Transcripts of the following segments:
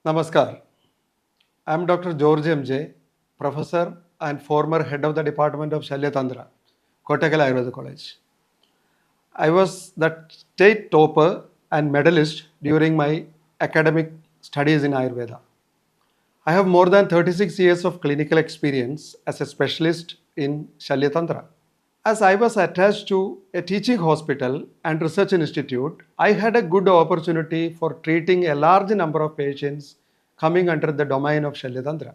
Namaskar. I am Dr. 𝐁𝐢𝐻𝐁, Professor and former Head of the Department of 𝐁𝐢𝐴, Kottakkal Ayurveda College. I was the state topper and medalist during my academic studies in Ayurveda. I have more than 36 years of clinical experience as a specialist in 𝐁𝐢𝐴. As I was attached to a teaching hospital and research institute, I had a good opportunity for treating a large number of patients coming under the domain of 𝐁𝐢𝐴.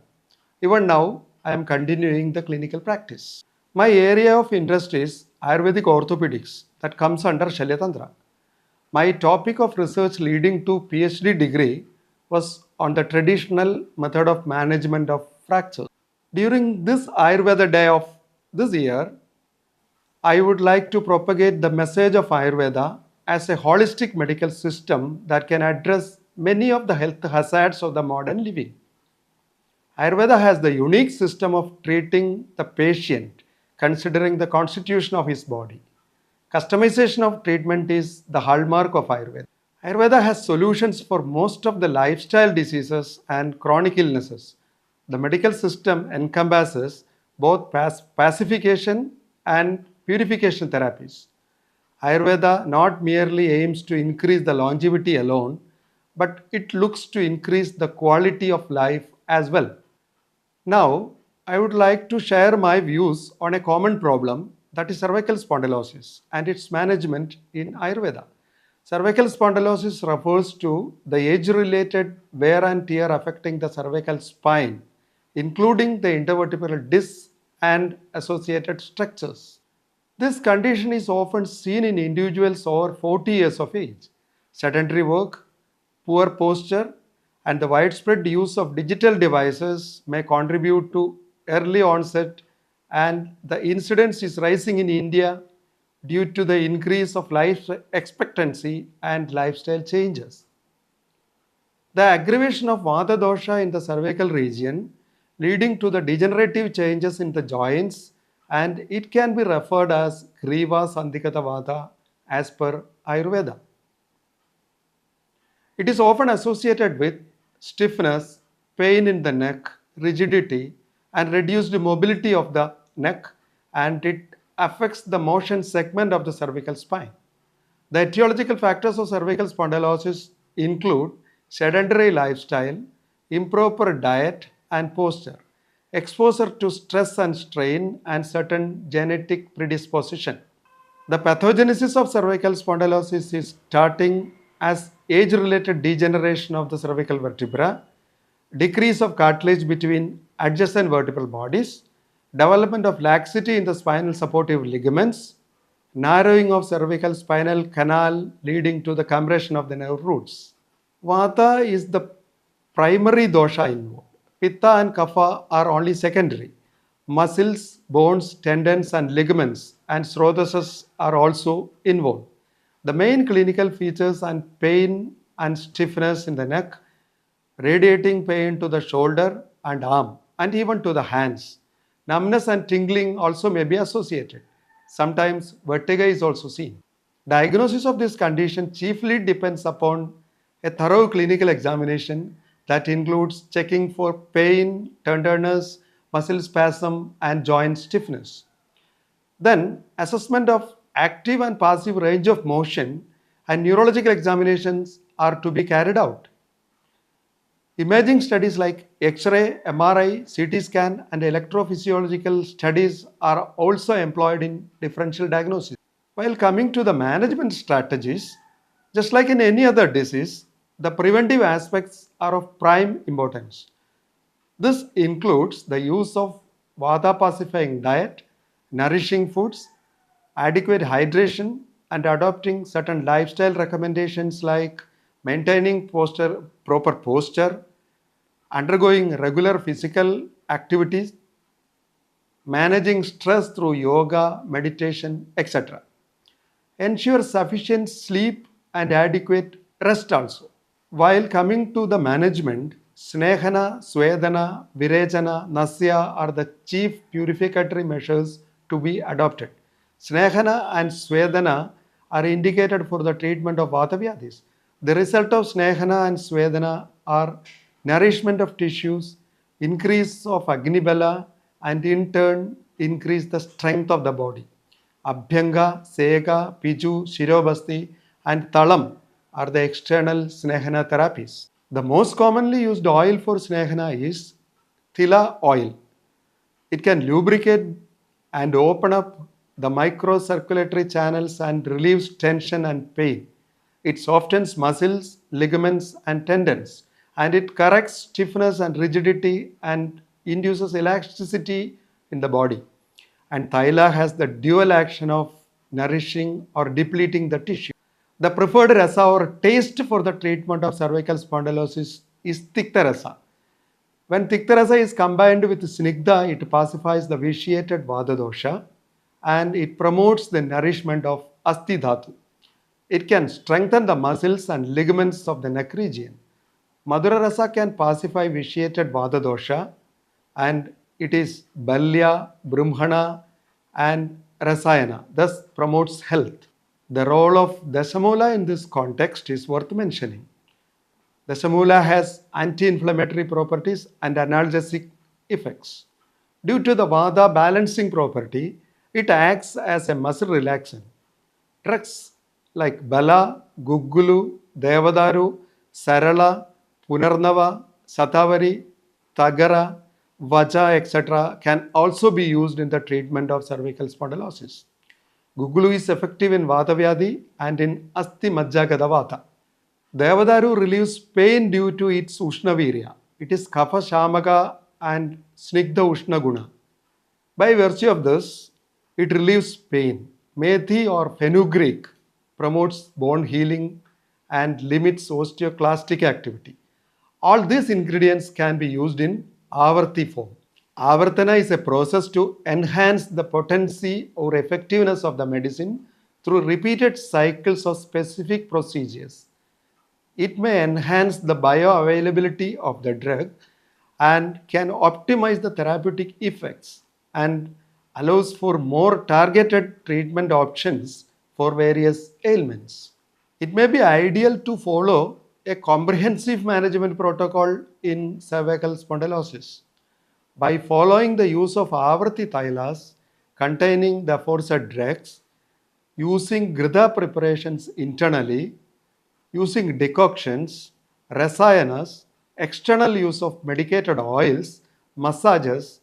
Even now, I am continuing the clinical practice. My area of interest is Ayurvedic orthopedics that comes under 𝐁𝐢𝐴. My topic of research leading to PhD degree was on the traditional method of management of fractures. During this Ayurveda day of this year, I would like to propagate the message of Ayurveda as a holistic medical system that can address many of the health hazards of the modern living. Ayurveda has the unique system of treating the patient considering the constitution of his body. Customization of treatment is the hallmark of Ayurveda. Ayurveda has solutions for most of the lifestyle diseases and chronic illnesses. The medical system encompasses both pacification and purification therapies. Ayurveda not merely aims to increase the longevity alone, but it looks to increase the quality of life as well. Now, I would like to share my views on a common problem, that is cervical spondylosis and its management in Ayurveda. Cervical spondylosis refers to the age-related wear and tear affecting the cervical spine, including the intervertebral discs and associated structures. This condition is often seen in individuals over 40 years of age. Sedentary work, poor posture, and the widespread use of digital devices may contribute to early onset, and the incidence is rising in India due to the increase of life expectancy and lifestyle changes. The aggravation of Vata dosha in the cervical region leading to the degenerative changes in the joints, and it can be referred as Griva Sandhikata Vata as per Ayurveda. It is often associated with stiffness, pain in the neck, rigidity, and reduced mobility of the neck, and it affects the motion segment of the cervical spine. The etiological factors of cervical spondylosis include sedentary lifestyle, improper diet and posture, exposure to stress and strain, and certain genetic predisposition. The pathogenesis of cervical spondylosis is starting as age-related degeneration of the cervical vertebra, decrease of cartilage between adjacent vertebral bodies, development of laxity in the spinal supportive ligaments, narrowing of cervical spinal canal leading to the compression of the nerve roots. Vata is the primary dosha involved. Pitta and Kapha are only secondary. Muscles, bones, tendons and ligaments and srodhasas are also involved. The main clinical features are pain and stiffness in the neck, radiating pain to the shoulder and arm and even to the hands. Numbness and tingling also may be associated. Sometimes vertigo is also seen. Diagnosis of this condition chiefly depends upon a thorough clinical examination that includes checking for pain, tenderness, muscle spasm, and joint stiffness. Then, assessment of active and passive range of motion and neurological examinations are to be carried out. Imaging studies like X-ray, MRI, CT scan, and electrophysiological studies are also employed in differential diagnosis. While coming to the management strategies, just like in any other disease, the preventive aspects are of prime importance. This includes the use of Vata pacifying diet, nourishing foods, adequate hydration, and adopting certain lifestyle recommendations like maintaining proper posture, undergoing regular physical activities, managing stress through yoga, meditation, etc. Ensure sufficient sleep and adequate rest also. While coming to the management, Snehana, Swedana, Virechana, Nasya are the chief purificatory measures to be adopted. Snehana and Swedana are indicated for the treatment of Vata Vyadhis. The result of Snehana and Swedana are nourishment of tissues, increase of Agni Bala, and in turn increase the strength of the body. Abhyanga, Sega, Piju, Shirobasti, and Talam are the external Snehana therapies. The most commonly used oil for Snehana is Tila oil. It can lubricate and open up the microcirculatory channels and relieves tension and pain. It softens muscles, ligaments, and tendons, and it corrects stiffness and rigidity and induces elasticity in the body. And Thaila has the dual action of nourishing or depleting the tissue. The preferred rasa or taste for the treatment of cervical spondylosis is Tikta rasa. When Tikta rasa is combined with Snigdha, it pacifies the vitiated Vata dosha and it promotes the nourishment of Asti dhatu. It can strengthen the muscles and ligaments of the neck region. Madhura rasa can pacify vitiated Vata dosha and it is Balya, Brahmana and Rasayana, thus promotes health. The role of Dasamula in this context is worth mentioning. Dasamula has anti-inflammatory properties and analgesic effects. Due to the Vata balancing property, it acts as a muscle relaxant. Drugs like Bala, Guggulu, Devadaru, Sarala, Punarnava, Satavari, Tagara, Vaja, etc. can also be used in the treatment of cervical spondylosis. Guggulu is effective in Vata Vyadhi and in Asti Majjagada Vata. Devadaru relieves pain due to its Ushnavirya. It is Kapha Shamaka and Snigdha Ushna Guna. By virtue of this, it relieves pain. Methi or fenugreek promotes bone healing and limits osteoclastic activity. All these ingredients can be used in Avarti form. Avartana is a process to enhance the potency or effectiveness of the medicine through repeated cycles of specific procedures. It may enhance the bioavailability of the drug and can optimize the therapeutic effects and allows for more targeted treatment options for various ailments. It may be ideal to follow a comprehensive management protocol in cervical spondylosis. By following the use of Avarti Thailas containing the aforesaid drugs, using Grida preparations internally, using decoctions, rasayanas, external use of medicated oils, massages,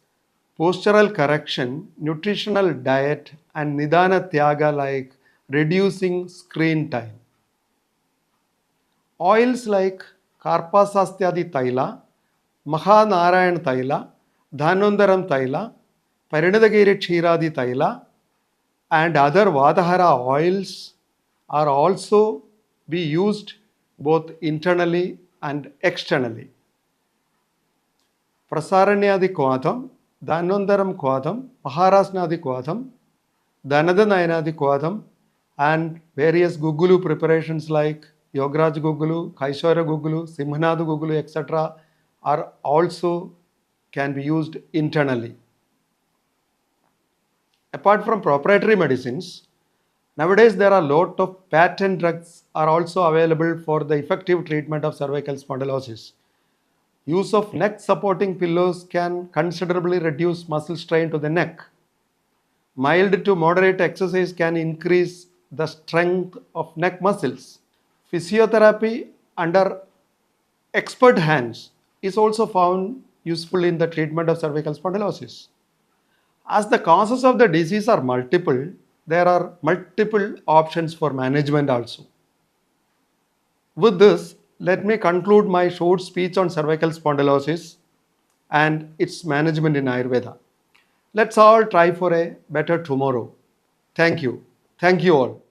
postural correction, nutritional diet, and Nidana Tyaga like reducing screen time. Oils like Karpasastyadi Taila, Mahanarayan Taila, Dhanvandaram Taila, Parinadagiri Kshiradi Taila, and other Vadahara oils are also be used both internally and externally. Prasaranyadi Kwadam, Dhanvandaram Kwadam, Maharasnadi Kwadam, Dhanadanayanadi Kwadam, and various Gugulu preparations like Yograj Gugulu, Kaishwara Gugulu, Simhanadu Gugulu, etc. are also can be used internally. Apart from proprietary medicines, nowadays there are a lot of patent drugs are also available for the effective treatment of cervical spondylosis. Use of neck supporting pillows can considerably reduce muscle strain to the neck. Mild to moderate exercise can increase the strength of neck muscles. Physiotherapy under expert hands is also found useful in the treatment of cervical spondylosis. As the causes of the disease are multiple, there are multiple options for management also. With this, let me conclude my short speech on cervical spondylosis and its management in Ayurveda. Let's all try for a better tomorrow. Thank you. Thank you all.